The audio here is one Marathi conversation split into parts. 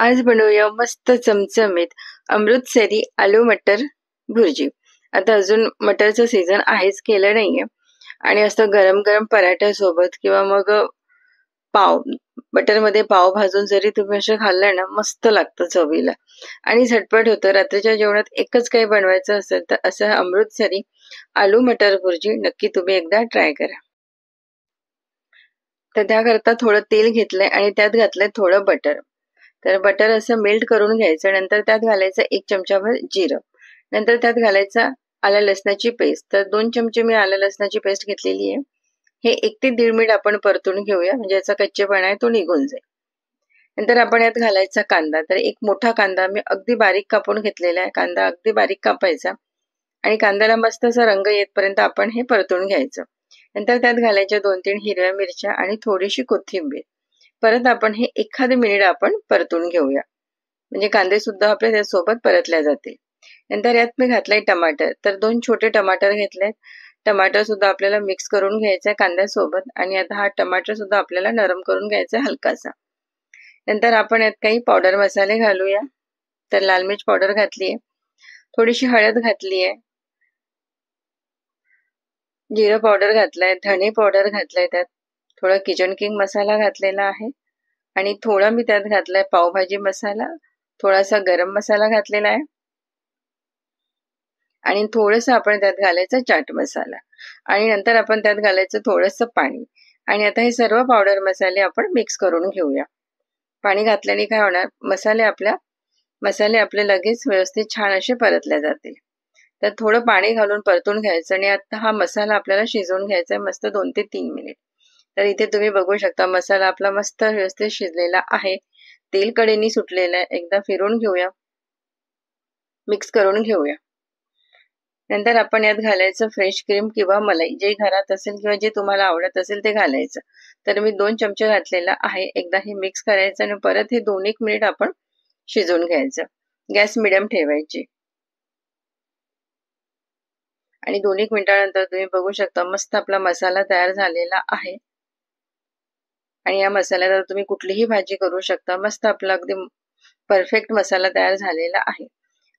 आज बनवूया मस्त चमचमीत अमृतसरी आलू मटर भुर्जी। आता अजून मटरचं सीझन आहेच, केलं नाहीये आणि असं गरम गरम पराठ्यासोबत किंवा मग पाव बटरमध्ये पाव भाजून जरी तुम्ही असं खाल्लं ना, मस्त लागतं चवीला आणि झटपट होतं। रात्रीच्या जेवणात एकच काही बनवायचं असेल तर असं अमृतसरी आलू मटर भुर्जी नक्की तुम्ही एकदा ट्राय करा। तर त्याकरता थोडं तेल घेतलंय आणि त्यात घातलंय थोडं बटर। तर बटर असं मेल्ट करून घ्यायचं, नंतर त्यात घालायचं 1 चमचाभर जिरं, नंतर त्यात घालायचं आलं लसणाची पेस्ट। तर 2 चमचे मी आलं लसणाची पेस्ट घेतलेली आहे। हे 1 ते 1.5 मिनिट आपण परतून घेऊया, म्हणजे याचा कच्चेपणा आहे तो निघून जाईल। नंतर आपण यात घालायचा कांदा। तर एक मोठा कांदा मी अगदी बारीक कापून घेतलेला आहे। कांदा अगदी बारीक कापायचा आणि कांद्याला मस्त असा रंग येतपर्यंत आपण हे परतून घ्यायचं। नंतर त्यात घालायच्या 2-3 हिरव्या मिरच्या आणि थोडीशी कोथिंबीर। परत आपण हे एखादे मिनिट आपण परतून घेऊया, म्हणजे कांदे सुद्धा आपले त्यासोबत परतल्या जातील। नंतर यात मी घातलंय टमाटर। तर 2 छोटे टमाटर घेतलेत। टमाटर सुद्धा आपल्याला मिक्स करून घ्यायचं कांद्यासोबत आणि आता हा टमाटर सुद्धा आपल्याला नरम करून घ्यायचा हलकासा। नंतर आपण यात काही पावडर मसाले घालूया। तर लाल मिर्च पावडर घातली आहे, थोडीशी हळद घातली आहे, जिरं पावडर घातलाय, धने पावडर घातलाय, त्यात थोडा किचन किंग मसाला घातलेला आहे आणि थोडा मी त्यात घातलाय पावभाजी मसाला, थोडासा गरम मसाला घातलेला आहे आणि थोडंसं आपण त्यात घालायचं चाट मसाला आणि नंतर आपण त्यात घालायचं थोडंसं पाणी आणि आता हे सर्व पावडर मसाले आपण मिक्स करून घेऊया। पाणी घातल्याने काय होणार, मसाले आपले लगेच व्यवस्थित छान असे परतले जातील। तर थोडं पाणी घालून परतून घ्यायचं आणि आता हा मसाला आपल्याला शिजवून घ्यायचा आहे मस्त 2 ते 3 मिनिट। तर इथे तुम्ही बघू शकता मसाला आपला मस्त व्यवस्थित शिजलेला आहे, तेल कडेनी सुटलेलं आहे। एकदा फिरून घेऊया, मिक्स करून घेऊया। नंतर आपण यात घालायचं फ्रेश क्रीम किंवा मलाई, जे घरात असेल किंवा जे तुम्हाला आवडत असेल ते घालायचं। तर मी 2 चमचे घातलेला आहे। एकदा हे मिक्स करायचं आणि परत हे 2-1 मिनिट आपण शिजवून घ्यायचं। गॅस मिडियम ठेवायची आणि 2-1 मिनिटानंतर तुम्ही बघू शकता मस्त आपला मसाला तयार झालेला आहे आणि या मसाल्याला तुम्ही कुठलीही भाजी करू शकता। मस्त आपला अगदी परफेक्ट मसाला तयार झालेला आहे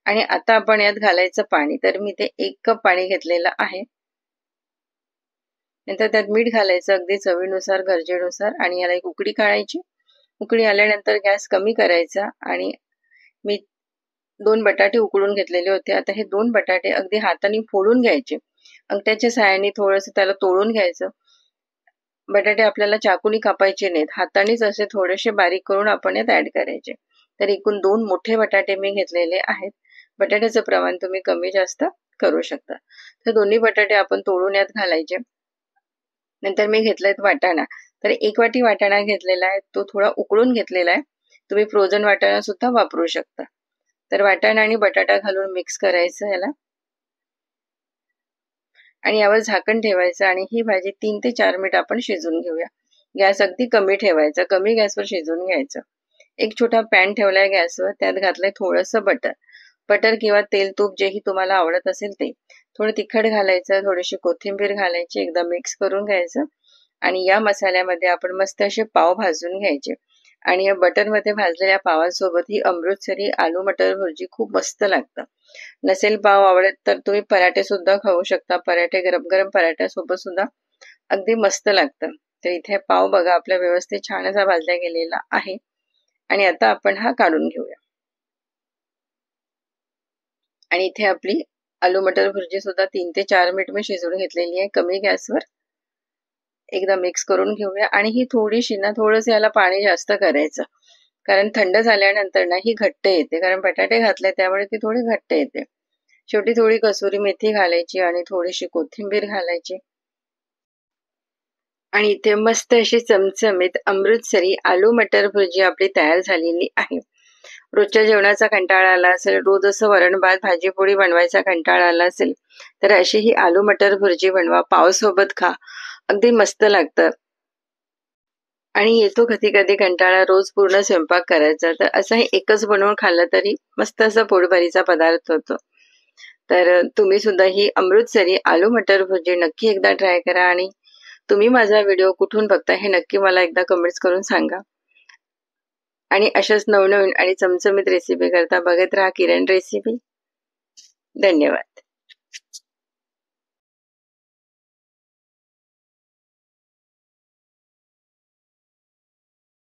आणि आता आपण यात घालायचं पाणी। तर मी ते 1 कप पाणी घेतलेलं आहे। नंतर त्यात मीठ घालायचं अगदी चवीनुसार, गरजेनुसार आणि याला एक उकळी काढायची। उकळी आल्यानंतर गॅस कमी करायचा आणि मी 2 बटाटे उकडून घेतलेले होते। आता हे 2 बटाटे अगदी हाताने फोडून घ्यायचे, अंगठ्याच्या सहाय्याने थोडंसं त्याला तोडून घ्यायचं। बटाटे आपल्याला चाकूनी कापायचे नाहीत, हातानेच असे थोडेसे बारीक करून आपण यात ऍड करायचे। तर एकूण 2 मोठे बटाटे मी घेतलेले आहेत। बटाट्याचं प्रमाण तुम्ही कमी जास्त करू शकता। तर दोन्ही बटाटे आपण तोडून यात घालायचे। नंतर मी घेतलाय वाटाणा। तर 1 वाटी वाटाणा घेतलेला आहे, तो थोडा उकळून घेतलेला आहे। तुम्ही फ्रोझन वाटाणा सुद्धा वापरू शकता। तर वाटाणा आणि बटाटा घालून मिक्स करायचं याला आणि यावर झाकण ठेवायचं आणि ही भाजी 3 ते 4 मिनिट आपण शिजवून घेऊया। गॅस अगदी कमी ठेवायचा, कमी गॅसवर शिजवून घ्यायचं। एक छोटा पॅन ठेवलाय गॅसवर, त्यात घातलंय थोडंसं बटर किंवा तेल तूप जेही तुम्हाला आवडत असेल ते। थोडं तिखट घालायचं, थोडीशी कोथिंबीर घालायची, एकदा मिक्स करून घ्यायचं आणि या मसाल्यामध्ये आपण मस्त असे पाव भाजून घ्यायचे आणि या बटरमध्ये भाजलेल्या पावांसोबत ही अमृतसरी आलू मटर भुर्जी खूप मस्त लागतं। नसेल पाव आवडत तर तुम्ही पराठे सुद्धा खाऊ शकता। पराठे गरम गरम पराठ्यासोबत सुद्धा अगदी मस्त लागतं। तर इथे पाव बघा आपला व्यवस्थित छान असा भाजला गेलेला आहे आणि आता आपण हा काढून घेऊया आणि इथे आपली आलू मटर भुर्जी सुद्धा 3 ते 4 मिनिट मी शिजवून घेतलेली आहे कमी गॅसवर। एकदा मिक्स करून घेऊया आणि ही थोडीशी ना थोडंसं याला पाणी जास्त करायचं, कारण थंड झाल्यानंतर ना ही घट्ट येते, कारण बटाटे घातले त्यामुळे ती थोडी घट्ट येते। शेवटी थोडी कसुरी मेथी घालायची आणि थोडीशी कोथिंबीर घालायची आणि इथे मस्त अशी चमचमीत अमृतसरी आलू मटर भुर्जी आपली तयार झालेली आहे। रोजच्या जेवणाचा कंटाळा आला असेल, रोज असं वरण भात भाजी पोळी बनवायचा कंटाळा आला असेल तर अशी ही आलू मटर भुर्जी बनवा, पावसोबत खा, अगदी मस्त लागतं। आणि येतो कधी कधी कंटाळा रोज पूर्ण स्वयंपाक करायचा, तर असं हे एकच बनवून खाल्लं तरी मस्त असं पोटभरीचा पदार्थ होतो। तर तुम्ही सुद्धा ही अमृतसरी आलू मटर भुर्जी नक्की एकदा ट्राय करा आणि तुम्ही माझा व्हिडिओ कुठून बघता हे नक्की मला एकदा कमेंट्स करून सांगा। आणि अशाच नवनवीन आणि चमचमीत रेसिपी करता बघत राहा किरण रेसिपी. धन्यवाद.